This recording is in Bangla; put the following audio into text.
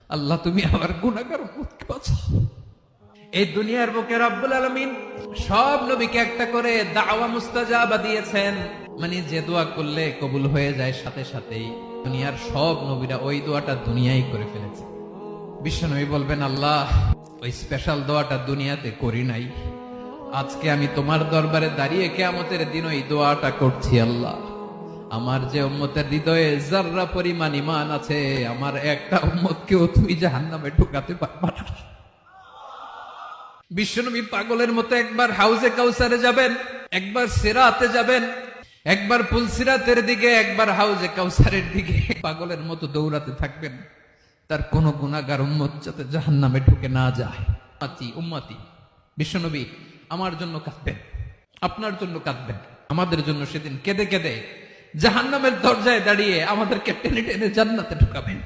আল্লাহ তুমি আমার গুনাহগার উম্মতকে বাঁচাও। এই দুনিয়ার বুকে রব্বুল আলামিন সব নবীকে একটা করে দাওয়া মুস্তাজাবা দিয়েছেন, মানে যে দোয়া করলে কবুল হয়ে যায় সাথে সাথেই। দুনিয়ার সব নবীরা ওই দোয়াটা দুনিয়ায় করে ফেলেছে। বিশ্বনবী বলবেন, আল্লাহ ওই স্পেশাল দোয়াটা দুনিয়াতে করি নাই, আজকে আমি তোমার দরবারে দাঁড়িয়ে কিয়ামতের দিন ওই দোয়াটা করছি। আল্লাহ আমার যে উম্মতের হৃদয়ে যাররা পরিমাণ ঈমান আছে, আমার একটা উম্মতকেও তুমি জাহান্নামে ঢুকাতে পারবা না। বিশ্বনবী পাগলের মতো একবার হাউজে কাউসারে যাবেন, একবার সিরাতে যাবেন, একবার পুলসিরাতের দিকে, একবার হাউজে কাউসারের দিকে পাগলের মতো দৌড়াতে থাকবেন, তার কোন গুনাহগার উম্মত যাতে জাহান্নামে ঢুকে না যায়। উম্মতি বিশ্বনবী আমার জন্য কাঁদবেন, আপনার জন্য কাঁদবেন, আমাদের জন্য সেদিন কেঁদে কেঁদে জাহান্নামের দরজায় দাঁড়িয়ে আমাদেরকে টেনে টেনে জান্নাতে ঢুকাবেন।